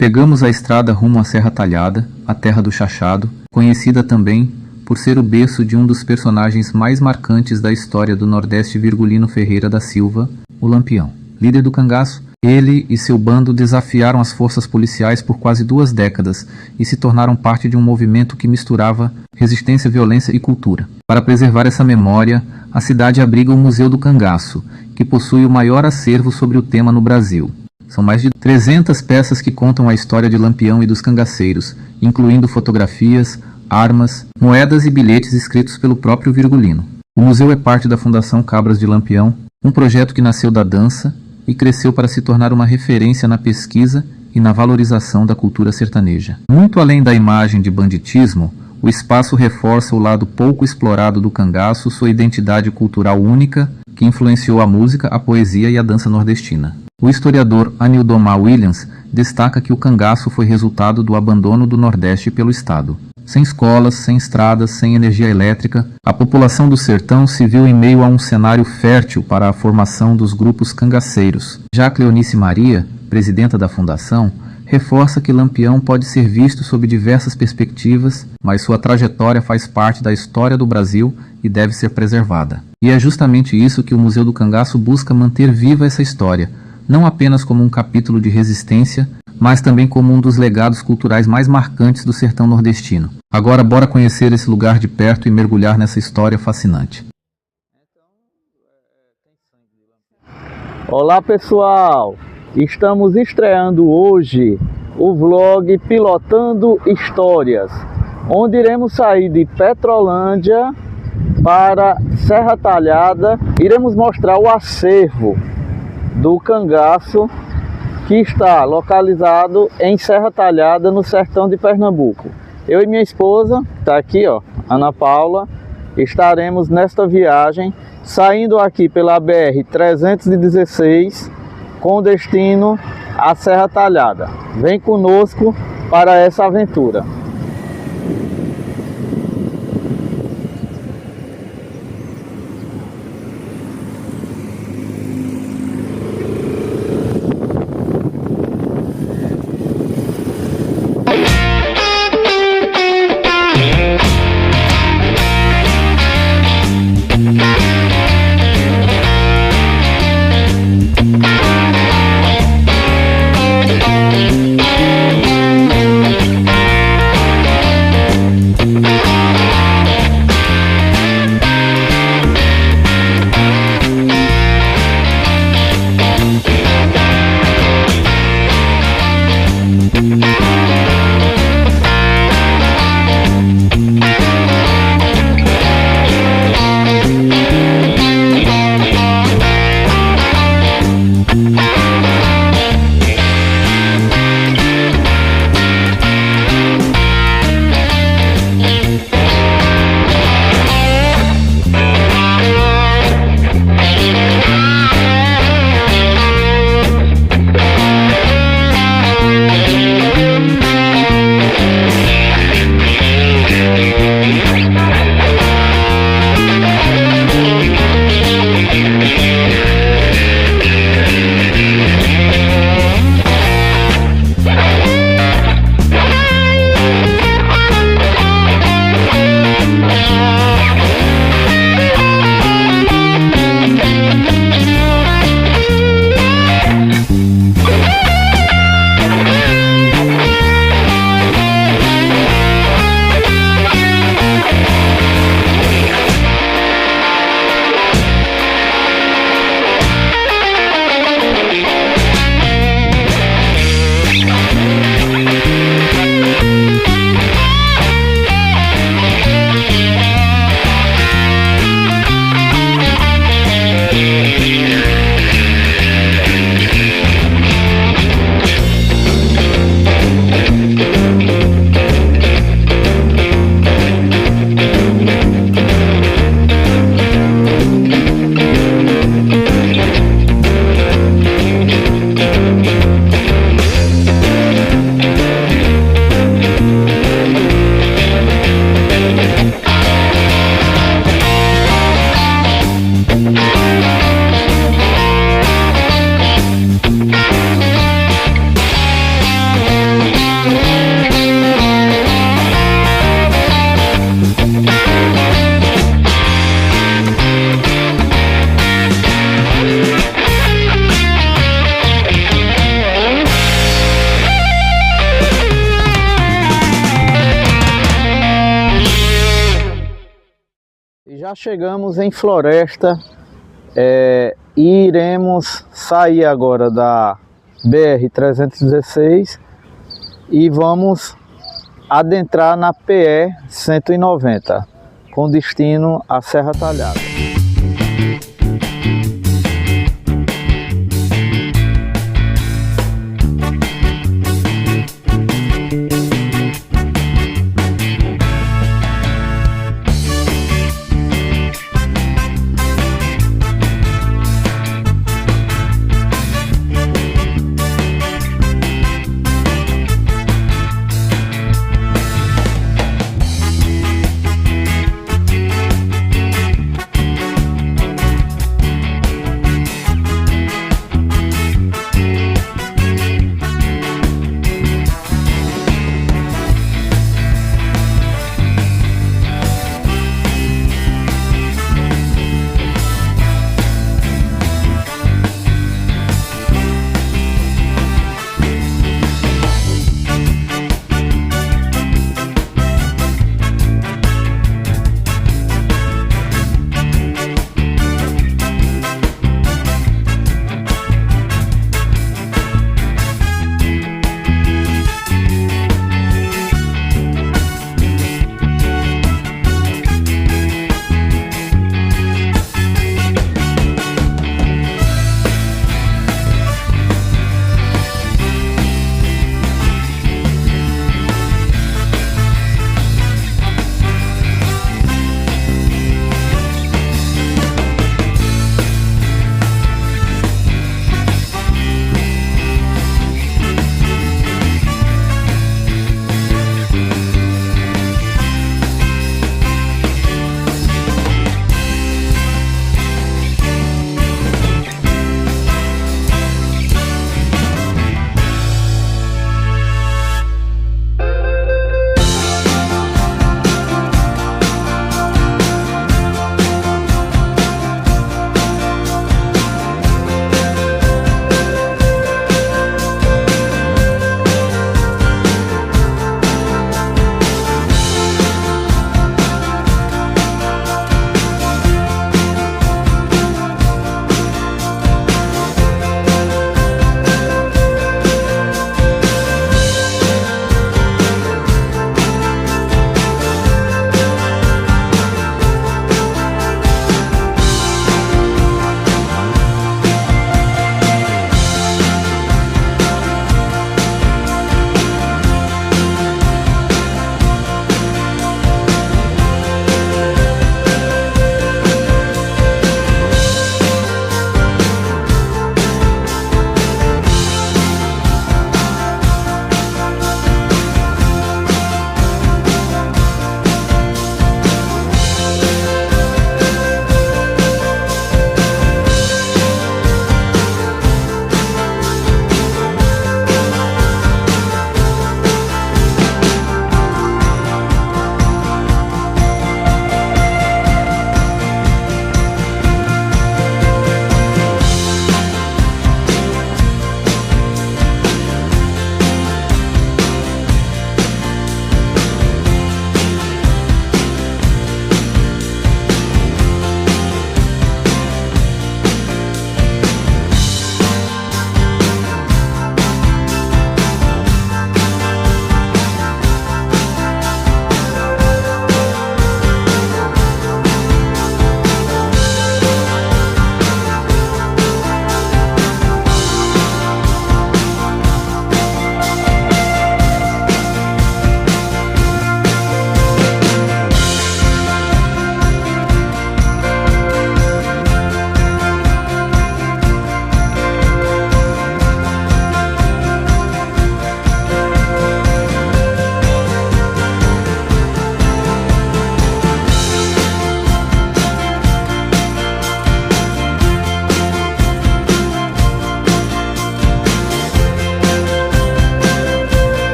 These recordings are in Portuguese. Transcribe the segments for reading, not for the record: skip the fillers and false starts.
Pegamos a estrada rumo à Serra Talhada, a terra do chachado, conhecida também por ser o berço de um dos personagens mais marcantes da história do Nordeste, Virgulino Ferreira da Silva, o Lampião. Líder do cangaço, ele e seu bando desafiaram as forças policiais por quase 2 décadas e se tornaram parte de um movimento que misturava resistência, violência e cultura. Para preservar essa memória, a cidade abriga o Museu do Cangaço, que possui o maior acervo sobre o tema no Brasil. São mais de 300 peças que contam a história de Lampião e dos cangaceiros, incluindo fotografias, armas, moedas e bilhetes escritos pelo próprio Virgulino. O museu é parte da Fundação Cabras de Lampião, um projeto que nasceu da dança e cresceu para se tornar uma referência na pesquisa e na valorização da cultura sertaneja. Muito além da imagem de banditismo, o espaço reforça o lado pouco explorado do cangaço, sua identidade cultural única, que influenciou a música, a poesia e a dança nordestina. O historiador Anildomar Williams destaca que o cangaço foi resultado do abandono do Nordeste pelo Estado. Sem escolas, sem estradas, sem energia elétrica, a população do sertão se viu em meio a um cenário fértil para a formação dos grupos cangaceiros. Já Cleonice Maria, presidenta da fundação, reforça que Lampião pode ser visto sob diversas perspectivas, mas sua trajetória faz parte da história do Brasil e deve ser preservada. E é justamente isso que o Museu do Cangaço busca manter viva essa história, não apenas como um capítulo de resistência, mas também como um dos legados culturais mais marcantes do sertão nordestino. Agora bora conhecer esse lugar de perto e mergulhar nessa história fascinante. Olá pessoal, estamos estreando hoje o vlog Pilotando Histórias, onde iremos sair de Petrolândia para Serra Talhada. Iremos mostrar o acervo do cangaço que está localizado em Serra Talhada, no sertão de Pernambuco. Eu e minha esposa, está aqui, ó, Ana Paula, estaremos nesta viagem, saindo aqui pela BR-316, com destino à Serra Talhada. Vem conosco para essa aventura. Já chegamos em Floresta e iremos sair agora da BR-316 e vamos adentrar na PE 190 com destino à Serra Talhada.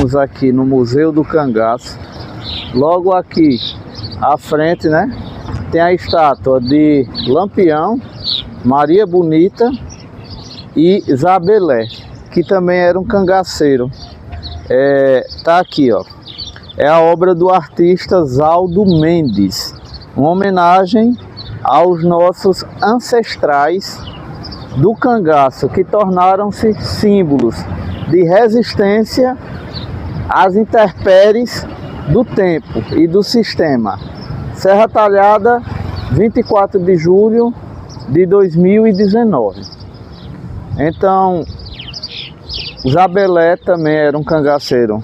estamos aqui no Museu do Cangaço. Logo aqui à frente, né, tem a estátua de Lampião, Maria Bonita e Zabelé, que também era um cangaceiro. Tá aqui, ó. É a obra do artista Zaldo Mendes, uma homenagem aos nossos ancestrais do cangaço, que tornaram-se símbolos de resistência às intempéries do tempo e do sistema. Serra Talhada, 24 de julho de 2019. Então, Zabelé também era um cangaceiro.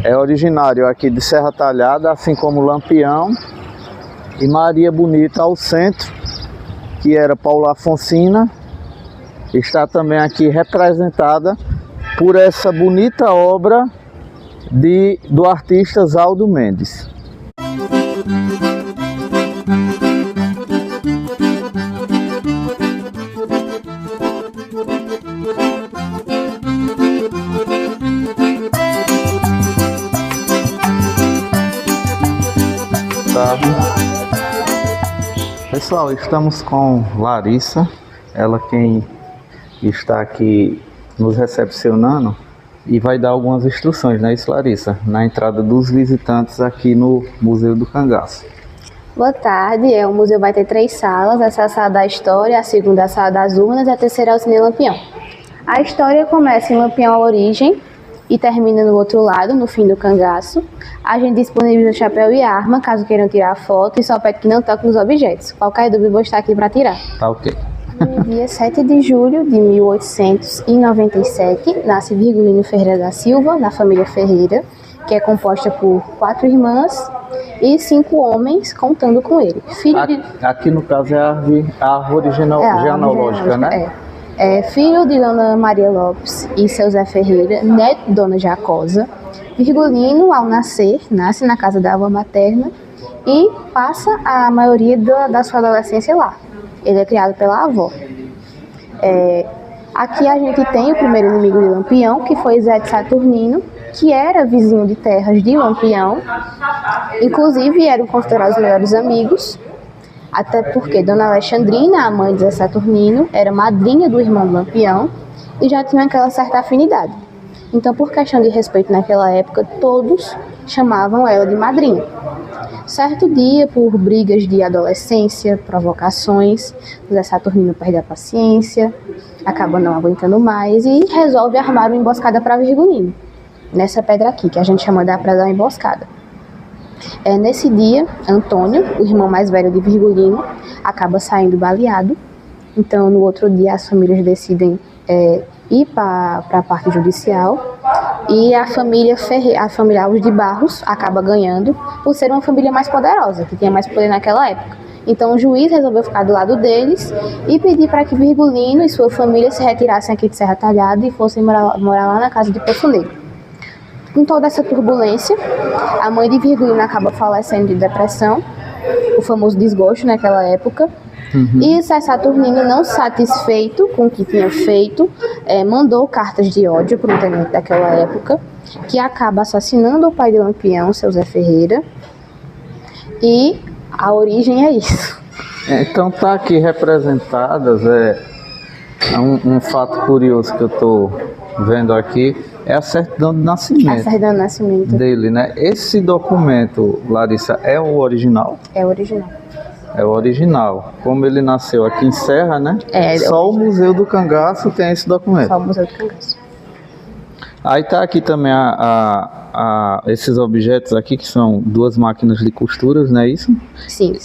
É originário aqui de Serra Talhada, assim como Lampião. E Maria Bonita ao centro, que era Paula Afonsina, está também aqui representada por essa bonita obra do artista Zaldo Mendes. Tá. Pessoal, estamos com Larissa, ela quem está aqui nos recepcionando e vai dar algumas instruções, né, isso, Larissa? Na entrada dos visitantes aqui no Museu do Cangaço. Boa tarde, o museu vai ter 3 salas, essa é a sala da história, a segunda é a sala das urnas e a terceira é o Cine Lampião. A história começa em Lampião a origem e termina no outro lado, no fim do cangaço. A gente disponibiliza chapéu e arma, caso queiram tirar foto, e só pede que não toque nos objetos. Qualquer dúvida, vou estar aqui para tirar. Tá ok. No dia 7 de julho de 1897, nasce Virgulino Ferreira da Silva, na família Ferreira, que é composta por 4 irmãs e 5 homens, contando com ele. Aqui no caso é a árvore genealógica, né? É filho de Dona Maria Lopes e seu Zé Ferreira, neto de Dona Jacosa. Virgulino, ao nascer, nasce na casa da avó materna e passa a maioria da sua adolescência lá. Ele é criado pela avó. Aqui a gente tem o primeiro inimigo de Lampião, que foi Zé de Saturnino, que era vizinho de terras de Lampião. Inclusive, eram considerados os melhores amigos, até porque Dona Alexandrina, a mãe de Zé Saturnino, era madrinha do irmão de Lampião e já tinha aquela certa afinidade. Então, por questão de respeito naquela época, todos chamavam ela de madrinha. Certo dia, por brigas de adolescência, provocações, Zé Saturnino perde a paciência, acaba não aguentando mais e resolve armar uma emboscada para Virgulino, nessa pedra aqui, que a gente chama da Pedra da Emboscada. Nesse dia, Antônio, o irmão mais velho de Virgulino, acaba saindo baleado. Então, no outro dia, as famílias decidem ir para a parte judicial e a família Alves de Barros acaba ganhando por ser uma família mais poderosa, que tinha mais poder naquela época. Então, o juiz resolveu ficar do lado deles e pedir para que Virgulino e sua família se retirassem aqui de Serra Talhada e fossem morar lá na casa de Poço Negro. Com toda essa turbulência, a mãe de Virgulino acaba falecendo de depressão, o famoso desgosto naquela época. E Zé Saturnino, não satisfeito com o que tinha feito, mandou cartas de ódio para o intendente daquela época, que acaba assassinando o pai de Lampião, seu Zé Ferreira. E a origem é isso. Então tá aqui representadas, um fato curioso que eu estou vendo aqui, é a certidão de nascimento. A certidão de nascimento dele, né? Esse documento, Larissa, é o original? É o original. É o original. Como ele nasceu aqui em Serra, né? Só o Museu do Cangaço tem esse documento. Só o Museu do Cangaço. Aí tá aqui também esses objetos aqui, que são 2 máquinas de costuras, não é isso? Sim.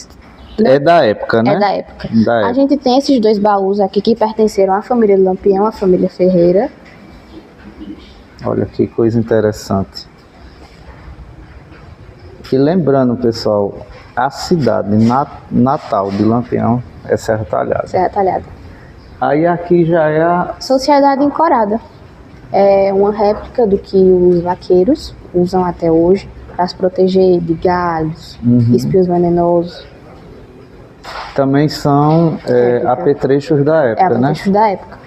É da época, né? É da época. A gente tem esses 2 baús aqui que pertenceram à família de Lampião, à família Ferreira. Olha que coisa interessante. E lembrando, pessoal, a cidade natal de Lampião é Serra Talhada. Serra Talhada. Aí aqui já é a Sociedade Encorada. É uma réplica do que os vaqueiros usam até hoje para se proteger de galhos, espios venenosos. Também são apetrechos da época, né? Apetrechos da época.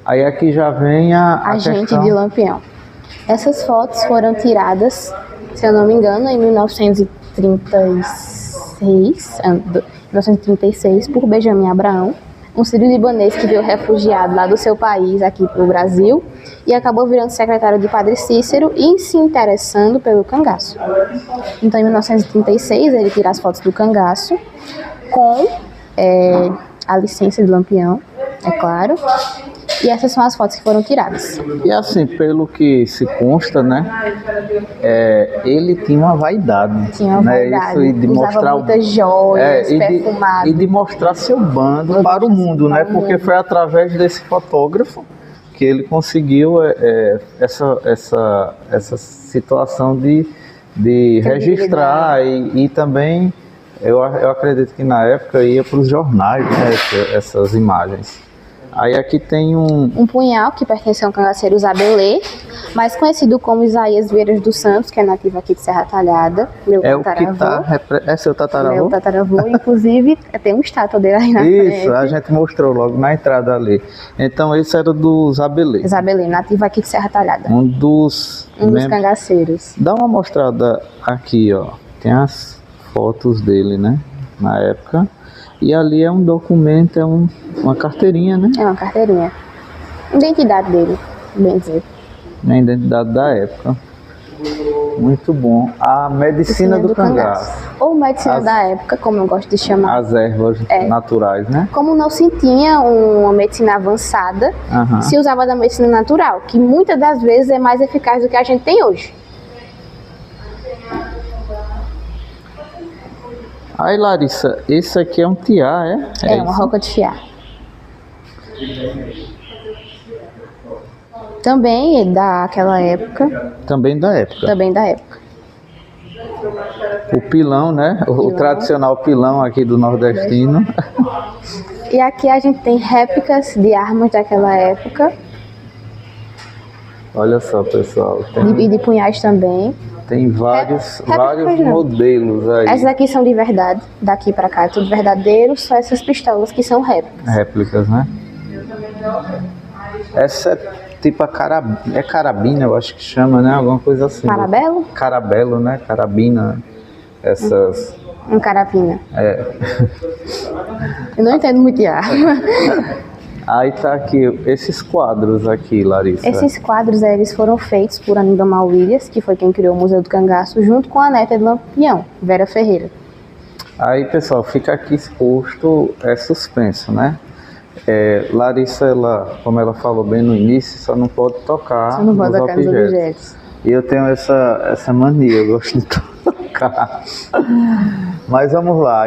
Aí aqui já vem a Agente questão de Lampião. Essas fotos foram tiradas, se eu não me engano, em 1936, por Benjamin Abraão, um sírio-libanês que veio refugiado lá do seu país aqui para o Brasil e acabou virando secretário de Padre Cícero e se interessando pelo cangaço. Então, em 1936, ele tira as fotos do cangaço com a licença de Lampião, é claro. E essas são as fotos que foram tiradas. E assim, pelo que se consta, né, ele tinha uma vaidade. Tinha uma vaidade, isso, e de usava mostrar, muitas joias, perfumado. E de mostrar seu bando para o mundo, né, porque foi através desse fotógrafo que ele conseguiu essa situação de registrar e também, eu acredito que na época ia para os jornais, né, essas imagens. Aí aqui tem um punhal que pertence a um cangaceiro Zabelê, mais conhecido como Isaías Vieiras dos Santos, que é nativo aqui de Serra Talhada, meu tataravô. É seu tataravô? Meu tataravô, inclusive tem uma estátua dele aí na frente. Isso, a gente mostrou logo na entrada ali. Então esse era do Zabelê. Zabelê, nativo aqui de Serra Talhada. Um dos cangaceiros. Dá uma mostrada aqui, ó. Tem as fotos dele, né? Na época. E ali é um documento, uma carteirinha, né? É uma carteirinha. Identidade dele, bem dizer. A identidade da época. Muito bom. A medicina do cangaço. Ou medicina da época, como eu gosto de chamar. As ervas naturais, né? Como não se tinha uma medicina avançada, se usava da medicina natural, que muitas das vezes é mais eficaz do que a gente tem hoje. Aí, Larissa, esse aqui é um tiá, É uma roca de fiar. Também é daquela época. Também da época. Também da época. O pilão, né? O tradicional pilão aqui do nordestino. E aqui a gente tem réplicas de armas daquela época. Olha só, pessoal. E de punhais também. Tem vários modelos aí. Essas aqui são de verdade, daqui pra cá é tudo verdadeiro, só essas pistolas que são réplicas. Réplicas, né? Essa é tipo a carabina, eu acho que chama, né? Alguma coisa assim. Carabelo? Carabelo, né? Carabina. Essas... carabina. Eu não entendo muito de arma. Aí tá aqui, esses quadros aqui, Larissa. Esses quadros, eles foram feitos por Aníbal Williams, que foi quem criou o Museu do Cangaço, junto com a neta de Lampião, Vera Ferreira. Aí, pessoal, fica aqui exposto, suspenso, né? Larissa, como ela falou bem no início, só não pode tocar nos objetos. E eu tenho essa mania, eu gosto de tocar. Mas vamos lá.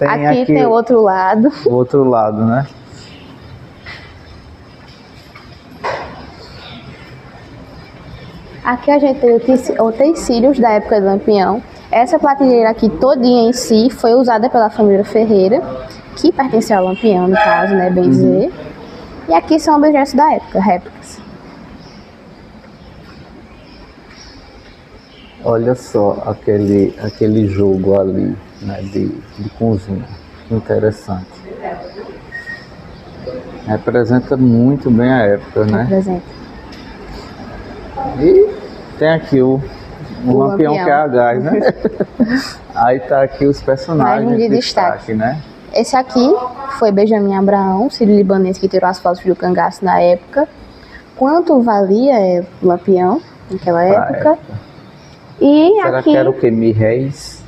Aqui tem o outro lado. O outro lado, né? Aqui a gente tem utensílios da época do Lampião. Essa prateleira aqui todinha em si foi usada pela família Ferreira, que pertenceu ao Lampião, no caso, né, bem dizer. E aqui são objetos da época, réplicas. Olha só aquele jogo ali, né, de cozinha. Interessante. Representa muito bem a época, né? Representa. E tem aqui o Lampião que é a gás, né? Aí tá aqui os personagens de destaque, né? Esse aqui foi Benjamin Abraão, sírio-libanês que tirou as fotos do cangaço na época. Quanto valia o Lampião naquela época? E será aqui... que era o quê? R$1.000?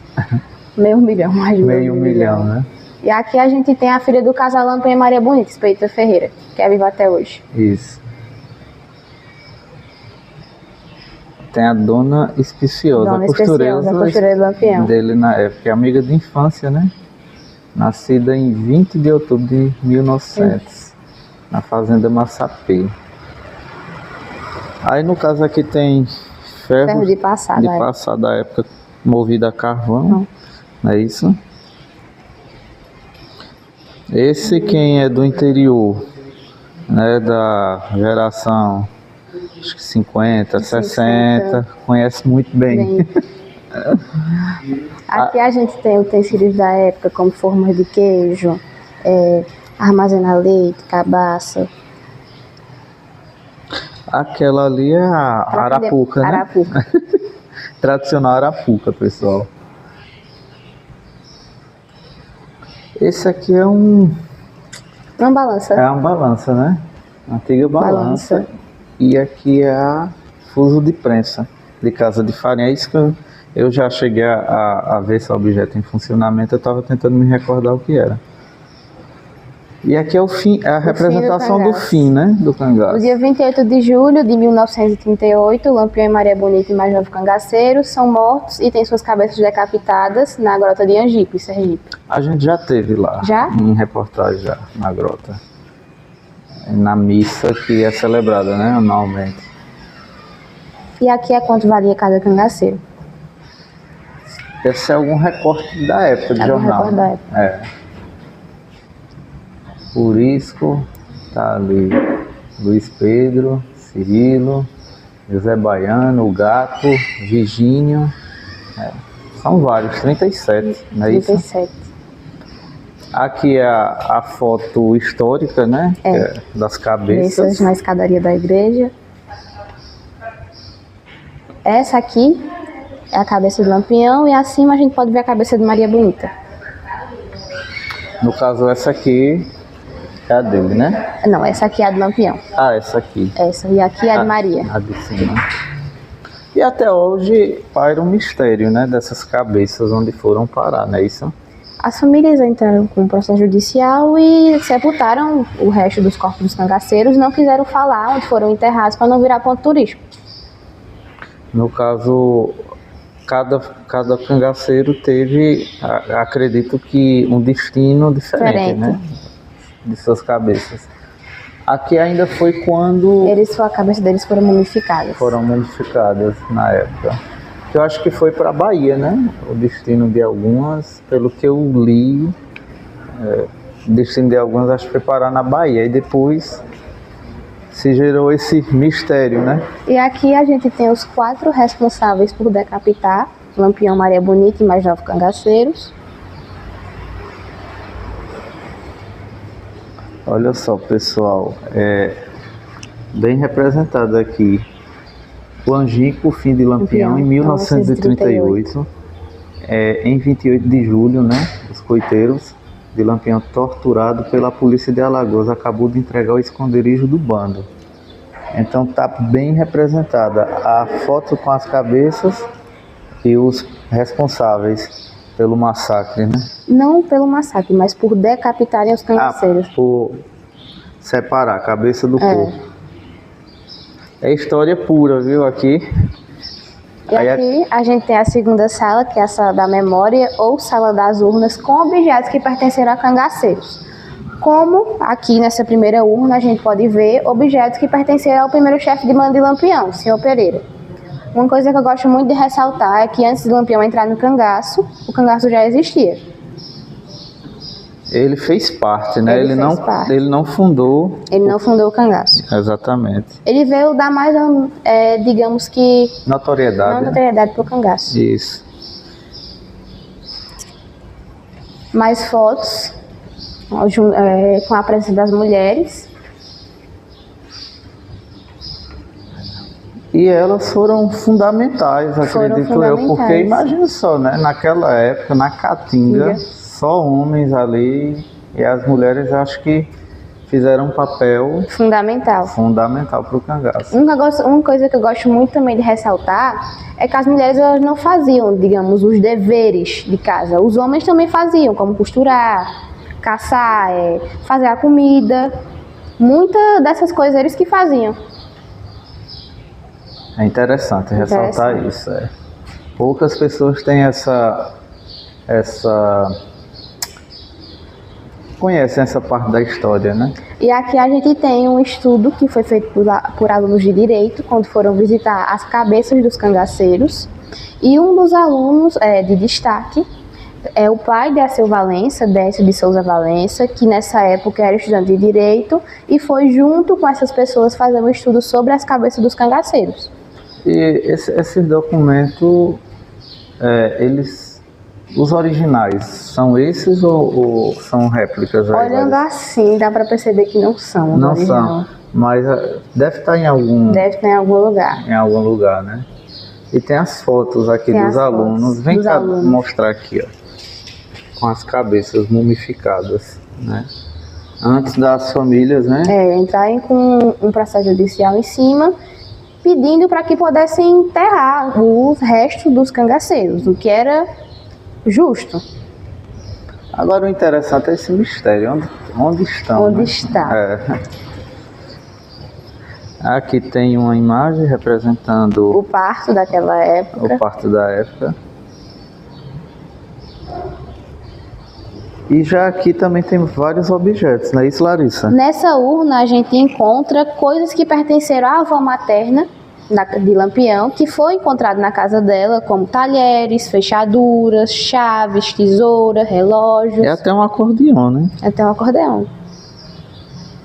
Meio milhão, mais de meio milhão, né? E aqui a gente tem a filha do casal Lampião e Maria Bonita, Expedita Ferreira, que é viva até hoje. Isso. Tem a Dona Espiciosa, a costureira do Lampião. Dele na época, amiga de infância, né? Nascida em 20 de outubro de 1900, na fazenda Massapê. Aí no caso aqui tem ferro de passar da época, movido a carvão, não é isso? Esse quem é do interior, né, da geração acho que 50, 60, conhece muito bem. Aqui a gente tem utensílios da época, como formas de queijo, armazenar leite, cabaça. Aquela ali é a arapuca, né? Arapuca. Tradicional arapuca, pessoal. Esse aqui é uma balança. É uma balança, né? Antiga balança. E aqui é a fuso de prensa de casa de farinha. É isso que eu já cheguei a ver esse objeto em funcionamento. Eu estava tentando me recordar o que era. E aqui é a representação do fim, né? Do cangaço. No dia 28 de julho de 1938, Lampião e Maria Bonita e mais 9 cangaceiros são mortos e têm suas cabeças decapitadas na grota de Angipe, Sergipe. A gente já teve lá. Já? Em reportagem já, na grota. Na missa que é celebrada, né? Anualmente. E aqui é quanto valia cada cangaceiro. Esse é algum recorte da época de jornal. Recorte da época. É. Purisco, tá ali Luiz Pedro, Cirilo, José Baiano, o Gato, Virgínio, são vários, 37, não é isso? 37. Aqui é a foto histórica, né? Das cabeças. Na escadaria da igreja. Essa aqui é a cabeça do Lampião e acima a gente pode ver a cabeça de Maria Bonita. No caso, essa aqui é a dele, né? Não, essa aqui é a do Lampião. Ah, essa aqui. Essa, e aqui é a de Maria. A de cima. E até hoje paira um mistério, né? Dessas cabeças onde foram parar, não é isso? As famílias entraram com um processo judicial e sepultaram o resto dos corpos dos cangaceiros, não quiseram falar onde foram enterrados para não virar ponto turístico. No caso, cada cangaceiro teve, acredito que, um destino diferente. Né? De suas cabeças. Aqui ainda foi quando... A cabeça deles foram mumificadas. Foram mumificadas na época. Eu acho que foi para a Bahia, né? O destino de algumas, pelo que eu li, o destino de algumas acho que foi parar na Bahia. E depois se gerou esse mistério, né? E aqui a gente tem os 4 responsáveis por decapitar Lampião, Maria Bonita e mais 9 cangaceiros. Olha só, pessoal, bem representado aqui o Angico, o fim de Lampião, em 1938, em 28 de julho, né, os coiteiros de Lampião, torturado pela polícia de Alagoas, acabou de entregar o esconderijo do bando. Então tá bem representada a foto com as cabeças e os responsáveis pelo massacre, né? Não pelo massacre, mas por decapitarem os cangaceiros. Por separar a cabeça do corpo. É história pura, viu, aqui. E aqui a gente tem a segunda sala, que é a sala da memória ou sala das urnas, com objetos que pertenceram a cangaceiros. Como aqui nessa primeira urna a gente pode ver objetos que pertenceram ao primeiro chefe de banda de Lampião, o senhor Pereira. Uma coisa que eu gosto muito de ressaltar é que antes de Lampião entrar no cangaço, o cangaço já existia. Ele fez parte, né? Ele não fundou... Ele não fundou o cangaço. Exatamente. Ele veio dar mais, digamos que... Notoriedade. Notoriedade para o cangaço. Isso. Mais fotos com a presença das mulheres. E elas foram fundamentais, acredito eu, porque imagina só, né? Naquela época, na Caatinga, só homens ali, e as mulheres acho que fizeram um papel fundamental para o cangaço. Uma coisa que eu gosto muito também de ressaltar é que as mulheres elas não faziam, digamos, os deveres de casa. Os homens também faziam, como costurar, caçar, fazer a comida. Muitas dessas coisas eles que faziam. É interessante ressaltar isso. Poucas pessoas têm conhecem essa parte da história, né? E aqui a gente tem um estudo que foi feito por alunos de direito, quando foram visitar as cabeças dos cangaceiros. E um dos alunos de destaque é o pai de Aceu Valença, Décio de Souza Valença, que nessa época era estudante de direito e foi junto com essas pessoas fazer um estudo sobre as cabeças dos cangaceiros. E esse documento, os originais, são esses ou são réplicas? Olhando assim, dá para perceber que não são. Não são. Mas deve estar em algum lugar, né? E tem as fotos aqui dos alunos. Vem cá mostrar aqui, ó, com as cabeças mumificadas, né? Antes das famílias, né? Entrarem com um processo judicial em cima, pedindo para que pudessem enterrar os restos dos cangaceiros, o que era justo. Agora o interessante é esse mistério, onde estão? Onde está? Aqui tem uma imagem representando o parto daquela época. O parto da época. E já aqui também tem vários objetos, não é isso, Larissa? Nessa urna a gente encontra coisas que pertenceram à avó materna de Lampião, que foi encontrado na casa dela, como talheres, fechaduras, chaves, tesoura, relógios. É até um acordeão, né? Até um acordeão.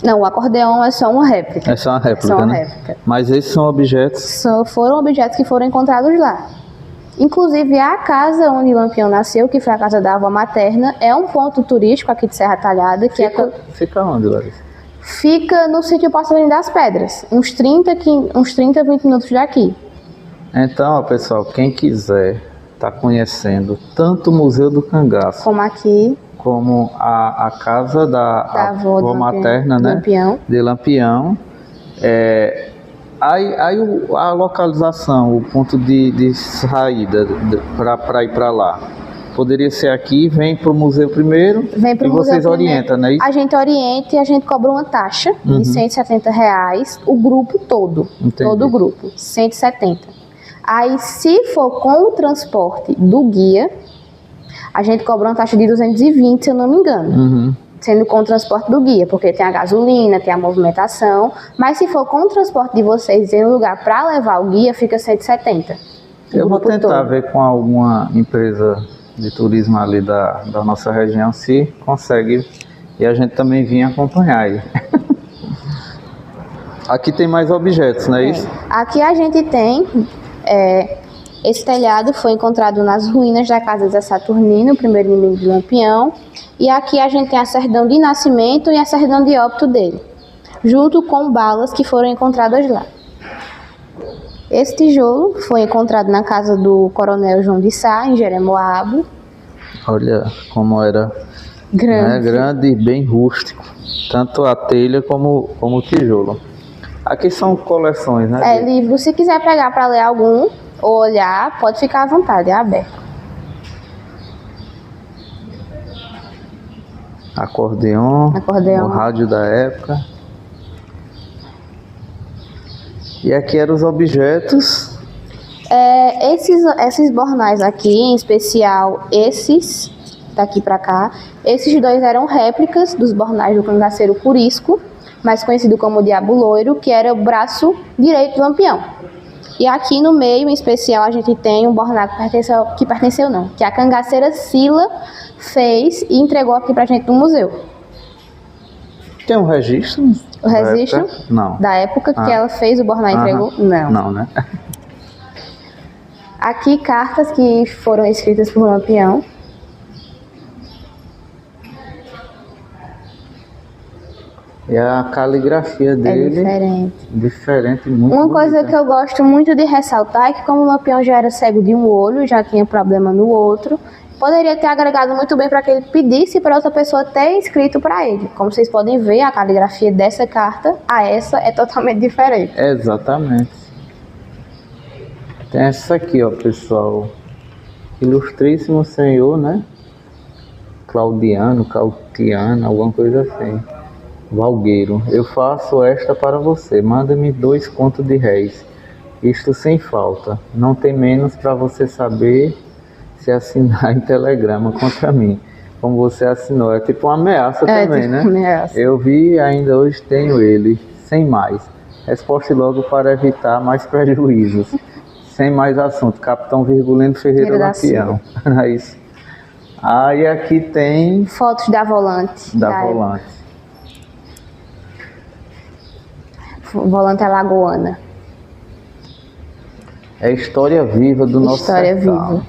Não, o acordeão é só uma réplica. É só uma réplica, né? Mas esses são objetos? Foram objetos que foram encontrados lá. Inclusive, a casa onde Lampião nasceu, que foi a casa da avó materna, é um ponto turístico aqui de Serra Talhada. Fica onde, Larissa? Fica no sítio Passarinho das Pedras, uns 30, 20 minutos daqui. Então, pessoal, quem quiser estar conhecendo tanto o Museu do Cangaço, como aqui, como a casa da avó materna, né? De Lampião, a localização, o ponto de saída para ir para lá, poderia ser aqui, vem para o museu primeiro e vocês orientam, não é isso? A gente orienta e a gente cobra uma taxa de R$170, o grupo todo. Entendi. Todo o grupo, 170. Aí, se for com o transporte do guia, a gente cobra uma taxa de 220, se eu não me engano. Sendo com o transporte do guia, porque tem a gasolina, tem a movimentação. Mas se for com o transporte de vocês em um lugar para levar o guia, fica 170. Eu vou tentar ver com alguma empresa de turismo ali da nossa região se consegue, e a gente também vinha acompanhar aí. Aqui tem mais objetos, não é isso? Aqui a gente tem esse telhado, foi encontrado nas ruínas da casa de Zé Saturnino, o primeiro inimigo de Lampião. E aqui a gente tem a certidão de nascimento e a certidão de óbito dele, junto com balas que foram encontradas lá. Esse tijolo foi encontrado na casa do coronel João de Sá, em Jeremoabo. Olha como era grande, né? Grande e bem rústico, tanto a telha como o tijolo. Aqui são coleções, né? Livro. Se quiser pegar para ler algum ou olhar, pode ficar à vontade, é aberto. Acordeon, o rádio da época. E aqui eram os objetos. Esses bornais aqui, em especial esses daqui para cá, esses dois eram réplicas dos bornais do cangaceiro Curisco, mais conhecido como Diabo Loiro, que era o braço direito do Lampião. E aqui no meio, em especial, a gente tem um bornal que a cangaceira Sila fez e entregou aqui pra gente no museu. Tem um registro? O registro? Não. Da época que ela fez o bornal e entregou? Não. Não, né? Aqui cartas que foram escritas por Lampião. E a caligrafia dele é diferente, muito Uma coisa que eu gosto muito de ressaltar é que, como o Lampião já era cego de um olho, já tinha problema no outro, poderia ter agregado muito bem para que ele pedisse para outra pessoa ter escrito para ele. Como vocês podem ver, a caligrafia dessa carta a essa é totalmente diferente. Exatamente. Tem essa aqui, ó, pessoal. Ilustríssimo Senhor, né? Claudiano, alguma coisa assim. Valgueiro, eu faço esta para você, manda-me 2 contos de réis, isto sem falta, não tem menos para você saber se assinar em telegrama contra mim, como você assinou, é tipo uma ameaça também, tipo né? Ameaça. Eu vi, ainda hoje tenho ele, sem mais, resposte logo para evitar mais prejuízos, sem mais assunto, Capitão Virgulino Ferreira Lampião, é isso. E aqui tem... fotos da volante. Volante. Volante alagoana. É a história viva do nosso sertão. História viva.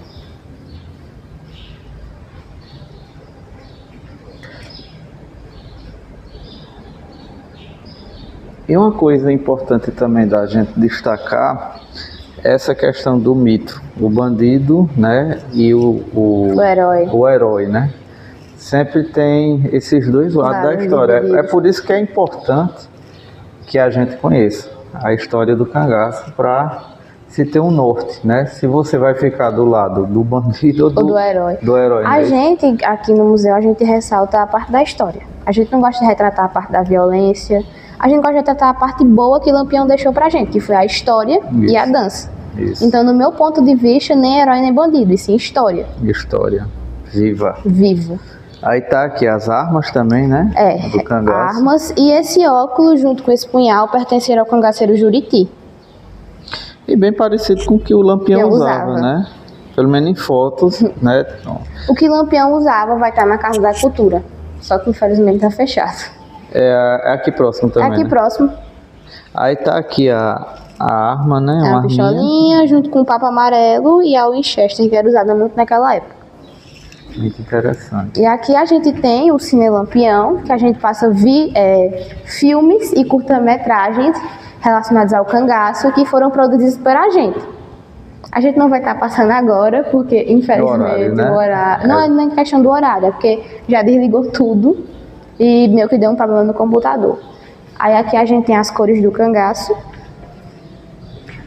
E uma coisa importante também da gente destacar é essa questão do mito, o bandido, né, e o herói. O herói, né? Sempre tem esses dois lados da história. É por isso que é importante que a gente conheça a história do cangaço para se ter um norte, né? Se você vai ficar do lado do bandido ou do herói. Do herói, a gente, aqui no museu, a gente ressalta a parte da história. A gente não gosta de retratar a parte da violência. A gente gosta de retratar a parte boa que Lampião deixou pra gente, que foi a história e a dança. Isso. Então, no meu ponto de vista, nem herói nem bandido, e sim história. História. Viva. Vivo. Aí tá aqui as armas também, né? Do cangaço. Armas. E esse óculos, junto com esse punhal, pertenceram ao cangaceiro Juriti. E bem parecido com o que o Lampião usava, né? Pelo menos em fotos, né? O que Lampião usava vai estar na Casa da Cultura. Só que infelizmente está fechado. É aqui próximo também. É aqui próximo. Aí tá aqui a arma, né? É uma pistolinha, junto com o papo amarelo e a Winchester, que era usada muito naquela época. Muito interessante. E aqui a gente tem o Cine Lampião, que a gente passa filmes e curta-metragens relacionados ao cangaço que foram produzidos por a gente. A gente não vai estar passando agora, porque infelizmente o horário... Não é questão do horário, é porque já desligou tudo e meio que deu um problema no computador. Aí aqui a gente tem as cores do cangaço,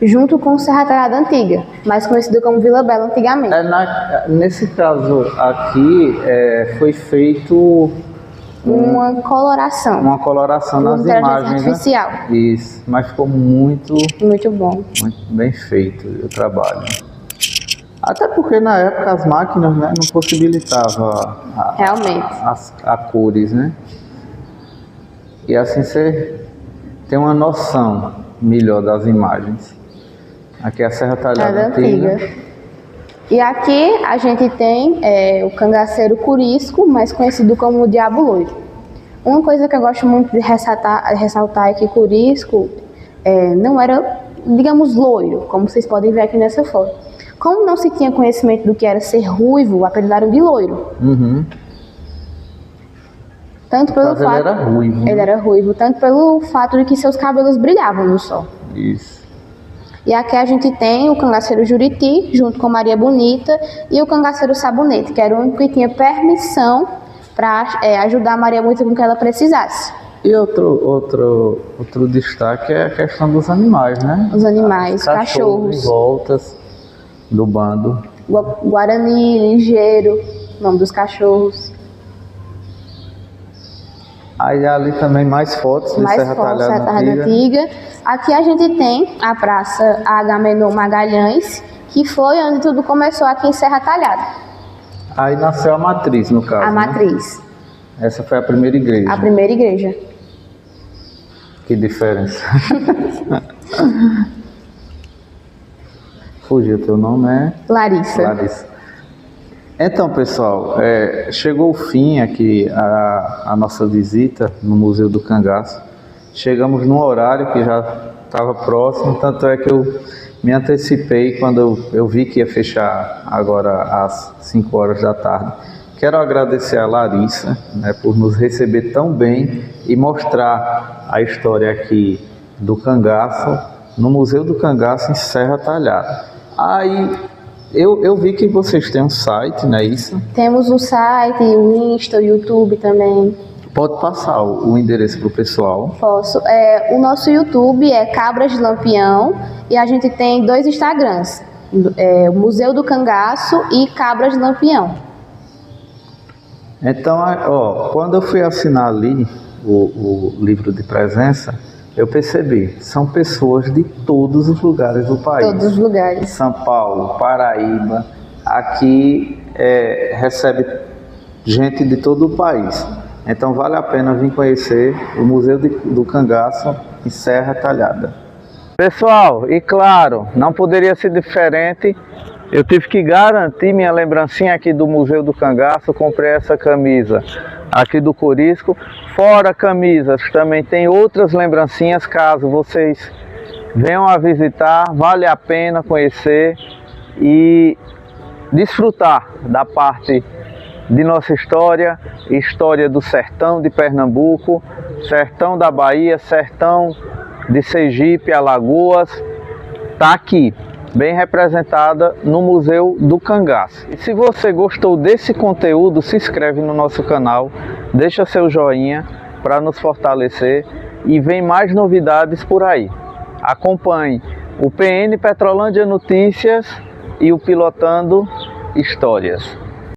junto com Serra Talhada Antiga, mais conhecido como Vila Bela antigamente. Nesse caso aqui, foi feito uma coloração. Uma coloração nas imagens, artificial. Né? Isso, mas ficou muito bom. Muito bem feito o trabalho. Até porque na época as máquinas, né, não possibilitavam realmente a cores, né? E assim você tem uma noção melhor das imagens. Aqui é a Serra Talhada Antiga. E aqui a gente tem o cangaceiro Curisco, mais conhecido como o Diabo Loiro. Uma coisa que eu gosto muito de ressaltar é que Curisco não era, digamos, loiro, como vocês podem ver aqui nessa foto. Como não se tinha conhecimento do que era ser ruivo, apelidaram de loiro. Uhum. Tanto pelo fato, ele era ruivo. Ele era ruivo, tanto pelo fato de que seus cabelos brilhavam no sol. Isso. E aqui a gente tem o cangaceiro Juriti, junto com Maria Bonita, e o cangaceiro Sabonete, que era o único que tinha permissão para ajudar a Maria Bonita com o que ela precisasse. E outro destaque é a questão dos animais, né? Os animais, cachorros. E voltas do bando. Guarani, Ligeiro, nome dos cachorros. Aí ali também mais fotos de Serra Talhada Antiga. Aqui a gente tem a Praça Agamenon Magalhães, que foi onde tudo começou aqui em Serra Talhada. Aí nasceu a matriz, no caso. A matriz. Né? Essa foi a primeira igreja. A primeira igreja. Que diferença. Fugiu, teu nome é? Larissa. Então, pessoal, chegou o fim aqui a nossa visita no Museu do Cangaço. Chegamos num horário que já estava próximo, tanto é que eu me antecipei quando eu vi que ia fechar agora às 5 horas da tarde. Quero agradecer a Larissa, né, por nos receber tão bem e mostrar a história aqui do cangaço no Museu do Cangaço em Serra Talhada. Aí eu vi que vocês têm um site, não é isso? Temos um site, o Insta, o YouTube também. Pode passar o endereço para o pessoal? Posso. O nosso YouTube é Cabras de Lampião e a gente tem 2 Instagrams, o Museu do Cangaço e Cabras de Lampião. Então, quando eu fui assinar ali o livro de presença, eu percebi, são pessoas de todos os lugares do país. Todos os lugares. São Paulo, Paraíba, aqui recebe gente de todo o país. Então vale a pena vir conhecer o Museu do Cangaço em Serra Talhada. Pessoal, e claro, não poderia ser diferente, eu tive que garantir minha lembrancinha aqui do Museu do Cangaço, comprei essa camisa aqui do Curisco. Fora camisas, também tem outras lembrancinhas, caso vocês venham a visitar, vale a pena conhecer e desfrutar da parte de nossa história do sertão de Pernambuco, sertão da Bahia, sertão de Sergipe, Alagoas, está aqui, bem representada no Museu do Cangaço. E se você gostou desse conteúdo, se inscreve no nosso canal, deixa seu joinha para nos fortalecer e vem mais novidades por aí. Acompanhe o PN Petrolândia Notícias e o Pilotando Histórias.